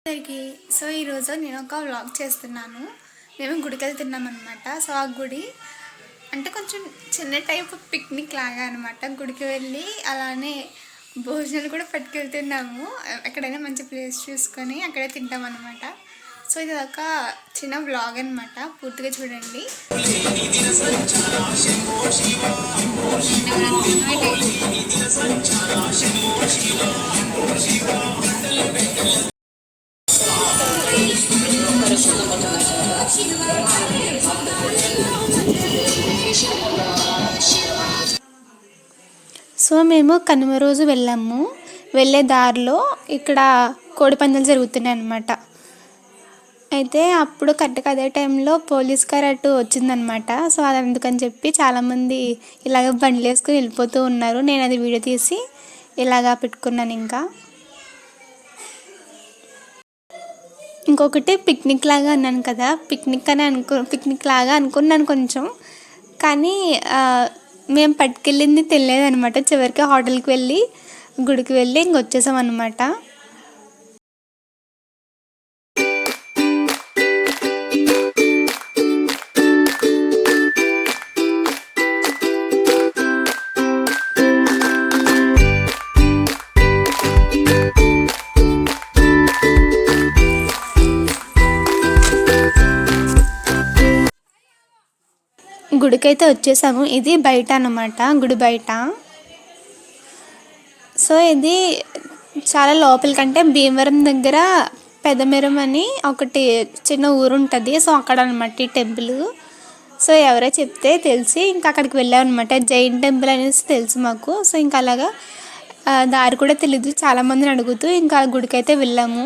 అందరికీ సో ఈరోజు నేను ఒక వ్లాగ్ చేస్తున్నాను. మేము గుడికి వెళ్తున్నాం అనమాట. సో ఆ గుడి అంటే కొంచెం చిన్న టైప్ పిక్నిక్ లాగా అనమాట. గుడికి వెళ్ళి అలానే భోజనాలు కూడా పట్టుకెళ్తున్నాము. ఎక్కడైనా మంచి ప్లేస్ చూసుకొని అక్కడే తింటాం అనమాట. సో ఇది ఒక చిన్న వ్లాగ్ అనమాట, పూర్తిగా చూడండి. సో మేము కనుమ రోజు వెళ్ళాము. వెళ్ళే దారిలో ఇక్కడ కోడిపందాలు జరుగుతున్నాయి అన్నమాట. అయితే అప్పుడు కరెక్ట్గా అదే టైంలో పోలీస్ కార్ అటు వచ్చిందనమాట. సో అది అందుకని చెప్పి చాలామంది ఇలాగ బండ్లు వేసుకుని వెళ్ళిపోతూ ఉన్నారు. నేను అది వీడియో తీసి ఇలాగా పెట్టుకున్నాను. ఇంకొకటి పిక్నిక్ లాగా అన్నాను కదా, పిక్నిక్ లాగా అనుకున్నాను కొంచెం. కానీ మేము పట్టుకెళ్ళింది తెలియదనమాట. చివరికి హోటల్కి వెళ్ళి గుడికి వెళ్ళి ఇంకొచ్చేసాం అనమాట. గుడికైతే వచ్చేసాము. ఇది బయట అన్నమాట, గుడి బయట. సో ఇది చాలా లోపలికంటే భీమవరం దగ్గర పెదమెరం అని ఒకటి చిన్న ఊరు ఉంటుంది. సో అక్కడ అనమాట ఈ టెంపుల్. సో ఎవరో చెప్తే తెలిసి ఇంకా అక్కడికి వెళ్ళామన్నమాట. జైన్ టెంపుల్ అనేసి తెలుసు మాకు. సో ఇంకా అలాగా దారి కూడా తెలీదు, చాలామందిని అడుగుతూ ఇంకా గుడికైతే వెళ్ళాము.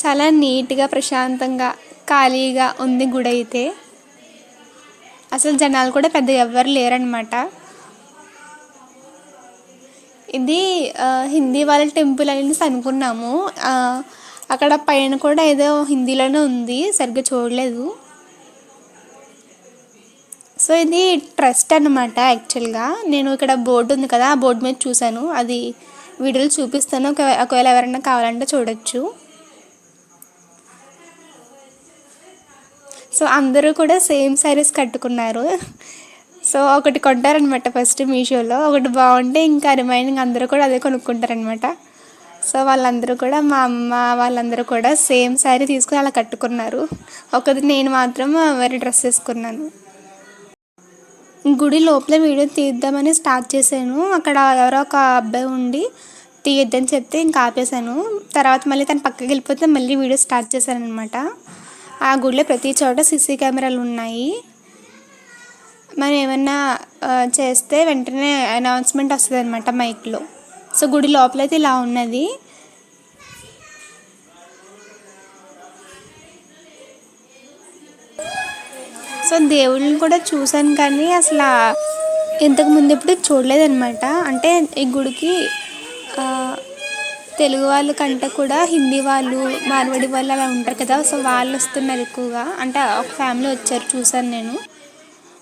చాలా నీట్గా ప్రశాంతంగా ఖాళీగా ఉంది గుడి అయితే. అసలు జనాలు కూడా పెద్దగా ఎవ్వరు లేరనమాట. ఇది హిందీ వాళ్ళ టెంపుల్ అనేసి అనుకున్నాము. అక్కడ పైన కూడా ఏదో హిందీలోనే ఉంది, సరిగ్గా చూడలేదు. సో ఇది ట్రస్ట్ అనమాట. యాక్చువల్గా నేను ఇక్కడ బోర్డు ఉంది కదా, ఆ బోర్డు మీద చూశాను. అది వీడియోలు చూపిస్తాను, ఒకవేళ ఎవరైనా కావాలంటే చూడొచ్చు. సో అందరూ కూడా సేమ్ శారీస్ కట్టుకున్నారు. సో ఒకటి కొంటారనమాట ఫస్ట్ మీషోలో. ఒకటి బాగుంటే ఇంకా రిమైనింగ్ అందరూ కూడా అదే కొనుక్కుంటారనమాట. సో వాళ్ళందరూ కూడా, మా అమ్మ వాళ్ళందరూ కూడా సేమ్ శారీ తీసుకుని అలా కట్టుకున్నారు. ఒకటి నేను మాత్రం వేరే డ్రెస్ వేసుకున్నాను. గుడి లోపల వీడియో తీద్దామని స్టార్ట్ చేశాను. అక్కడ ఎవరో ఒక అబ్బాయి ఉండి తీయొద్దని చెప్తే ఇంకా ఆపేశాను. తర్వాత మళ్ళీ తను పక్కకి వెళ్ళిపోతే మళ్ళీ వీడియో స్టార్ట్ చేశాను అనమాట. ఆ గుడిలో ప్రతి చోట సీసీ కెమెరాలు ఉన్నాయి. మనం ఏమన్నా చేస్తే వెంటనే అనౌన్స్మెంట్ వస్తుంది అనమాట మైక్లో. సో గుడి లోపలైతే ఇలా ఉన్నది. సో దేవుళ్ళని కూడా చూశాను కానీ అసలు ఇంతకుముందు ఎప్పుడు చూడలేదన్నమాట. అంటే ఈ గుడికి తెలుగు వాళ్ళ కంటే కూడా హిందీ వాళ్ళు, మార్వాడి వాళ్ళు అలా ఉంటారు కదా. సో వాళ్ళు వస్తున్నారు ఎక్కువగా. అంటే ఒక ఫ్యామిలీ వచ్చారు, చూసాను నేను.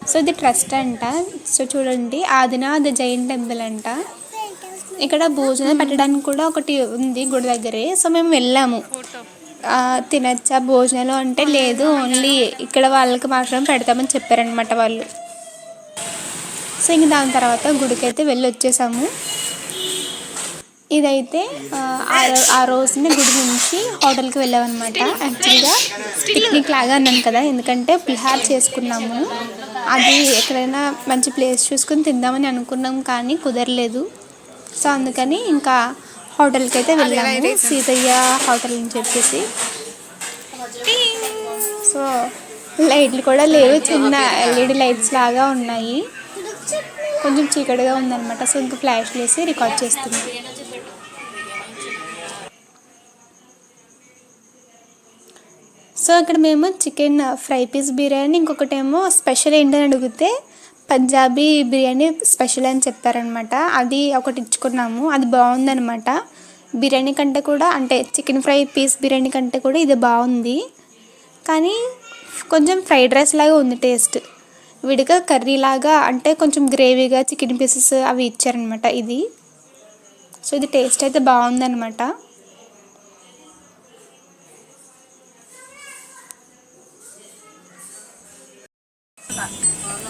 సో ఇది ట్రస్ట్ అంట. సో చూడండి, ఆదినాథ్ జైన్ టెంపుల్ అంట. ఇక్కడ భోజనం పెట్టడానికి కూడా ఒకటి ఉంది గుడి దగ్గరే. సో మేము వెళ్ళాము, తినచ్చా భోజనాలు అంటే లేదు, ఓన్లీ ఇక్కడ వాళ్ళకి మాత్రం పెడతామని చెప్పారనమాట వాళ్ళు. సో ఇంక దాని తర్వాత గుడికైతే వెళ్ళి వచ్చేసాము. ఇదైతే ఆ రోజునే గుడి నుంచి హోటల్కి వెళ్ళామన్నమాట. యాక్చువల్గా పిక్నిక్ లాగా అన్నాను కదా, ఎందుకంటే పులిహార చేసుకున్నాము. అది ఎక్కడైనా మంచి ప్లేస్ చూసుకుని తిందామని అనుకున్నాం కానీ కుదరలేదు. సో అందుకని ఇంకా హోటల్కి అయితే వెళ్ళాము, సీతయ్య హోటల్ అని చెప్పేసి. సో లైట్లు కూడా లేవు, చిన్న ఎల్ఈడి లైట్స్ లాగా ఉన్నాయి. కొంచెం చీకటిగా ఉందన్నమాట. సో ఇంకా ఫ్లాష్లు వేసి రికార్డ్ చేస్తున్నాం. సో ఇక్కడ మేము చికెన్ ఫ్రై పీస్ బిర్యానీ, ఇంకొకటేమో స్పెషల్ ఏంటని అడిగితే పంజాబీ బిర్యానీ స్పెషల్ అని చెప్పారనమాట. అది ఒకటి ఇచ్చుకున్నాము. అది బాగుందనమాట. బిర్యానీ కంటే కూడా, అంటే చికెన్ ఫ్రై పీస్ బిర్యానీ కంటే కూడా ఇది బాగుంది. కానీ కొంచెం ఫ్రైడ్ రైస్ లాగా ఉంది టేస్ట్. విడిగా కర్రీ లాగా, అంటే కొంచెం గ్రేవీగా చికెన్ పీసెస్ అవి ఇచ్చారనమాట ఇది. సో ఇది టేస్ట్ అయితే బాగుందనమాట.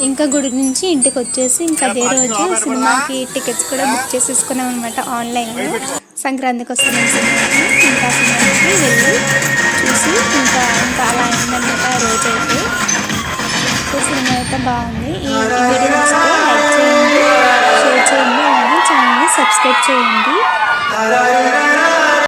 ఇంకా గుడి నుంచి ఇంటికి వచ్చేసి ఇంకా అదే రోజు సినిమాకి టికెట్స్ కూడా బుక్ చేసేసుకున్నాం అనమాట ఆన్లైన్లో. సంక్రాంతికి వస్తున్నాం సినిమాకి, ఇంకా సినిమాకి వెళ్ళి చూసి ఇంకా అలా అయిందనమాట ఆ రోజు అయితే. సో సినిమా అయితే బాగుంది. ఈ వీడియో నచ్చితే లైక్ చేయండి, షేర్ చేయండి, అలాగే ఛానల్ని సబ్స్క్రైబ్ చేయండి.